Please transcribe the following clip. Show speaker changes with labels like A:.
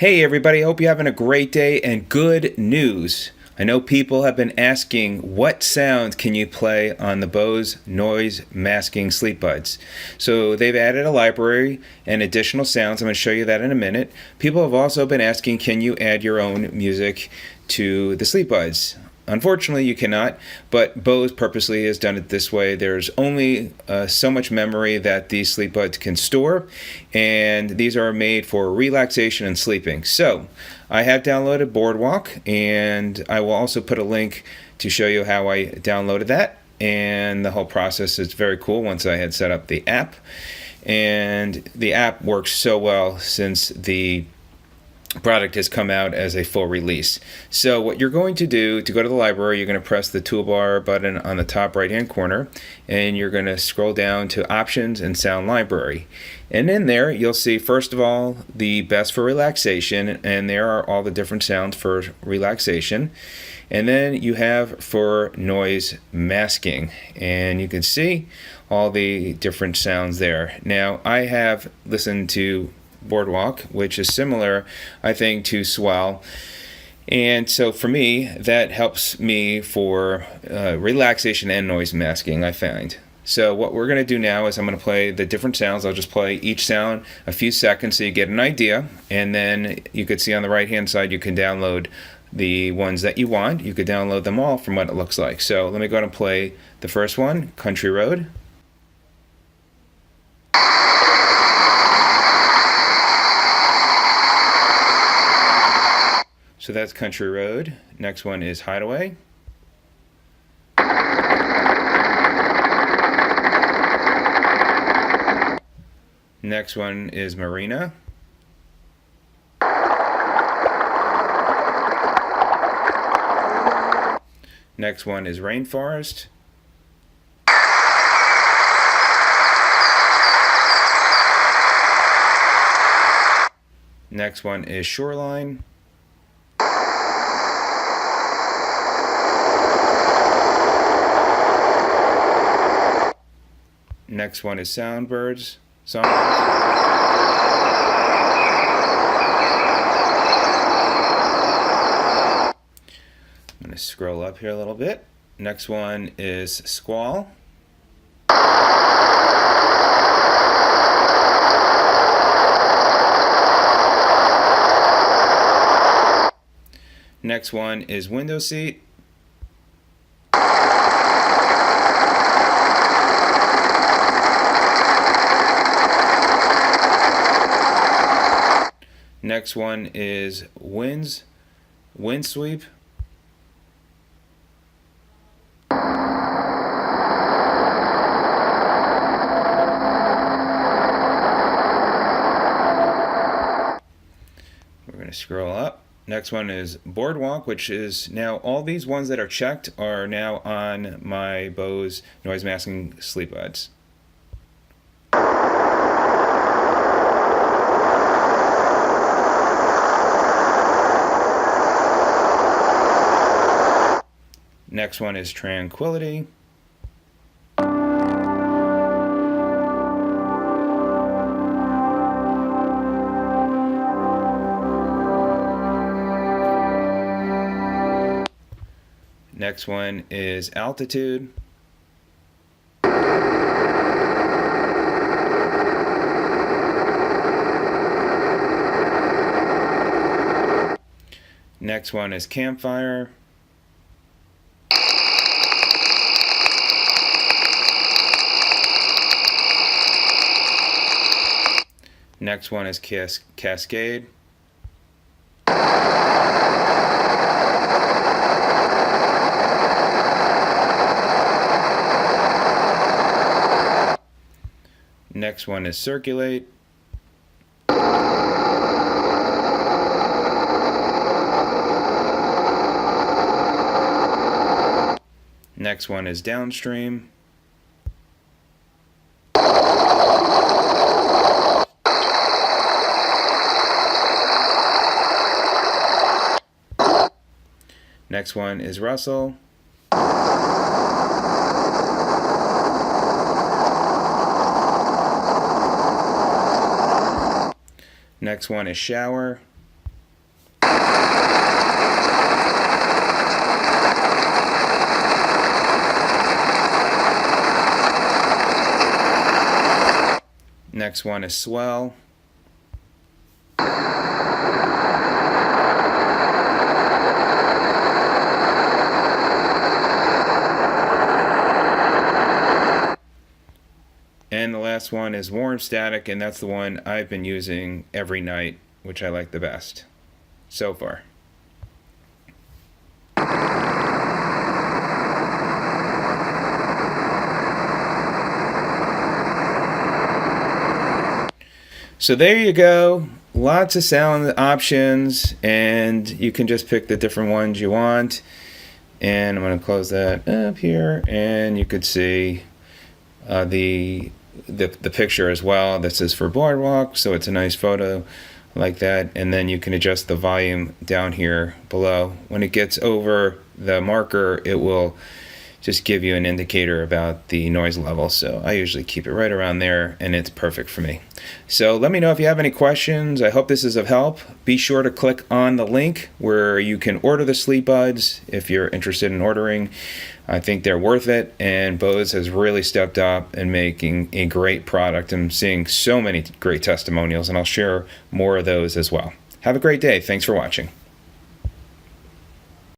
A: Hey everybody, hope you're having a great day and good news. I know people have been asking what sounds can you play on the Bose noise masking SleepBuds. So they've added a library and additional sounds. I'm going to show you that in a minute. People have also been asking, can you add your own music to the SleepBuds? Unfortunately, you cannot, but Bose purposely has done it this way. There's only so much memory that these SleepBuds can store, and these are made for relaxation and sleeping. So I have downloaded Boardwalk, and I will also put a link to show you how I downloaded that. And the whole process is very cool once I had set up the app. And the app works so well since the product has come out as a full release. So what you're going to do to go to the library, you're going to press the toolbar button on the top right hand corner, and you're going to scroll down to options and sound library. And in there you'll see, first of all, the best for relaxation, and there are all the different sounds for relaxation. And then you have for noise masking, and you can see all the different sounds there. Now I have listened to Boardwalk, which is similar, I think, to Swell. And so for me, that helps me for relaxation and noise masking, I find. So what we're going to do now is I'm going to play the different sounds. I'll just play each sound a few seconds so you get an idea. And then you could see on the right hand side, you can download the ones that you want. You could download them all from what it looks like. So let me go ahead and play the first one, Country Road. So that's Country Road. Next one is Hideaway. Next one is Marina. Next one is Rainforest. Next one is Shoreline. Next one is Songbirds. I'm going to scroll up here a little bit. Next one is Squall. Next one is Window Seat. Next one is Wind Sweep. We're going to scroll up. Next one is Boardwalk, which is now all these ones that are checked are now on my Bose noise masking SleepBuds. Next one is Tranquility. Next one is Altitude. Next one is Campfire. Next one is Cascade. Next one is Circulate. Next one is Downstream. Next one is Russell. Next one is shower. next one is swell. And the last one is warm static, and that's the one I've been using every night, which I like the best so far. So there you go. Lots of sound options, and you can just pick the different ones you want. And I'm going to close that up here, and you could see the picture as well. This is for Boardwalk, so it's a nice photo like that. And then you can adjust the volume down here below. When it gets over the marker, it will just give you an indicator about the noise level. So I usually keep it right around there, and it's perfect for me. So let me know if you have any questions. I hope this is of help. Be sure to click on the link where you can order the SleepBuds if you're interested in ordering. I think they're worth it, and Bose has really stepped up in making a great product. I'm seeing so many great testimonials, and I'll share more of those as well. Have a great day. Thanks for watching.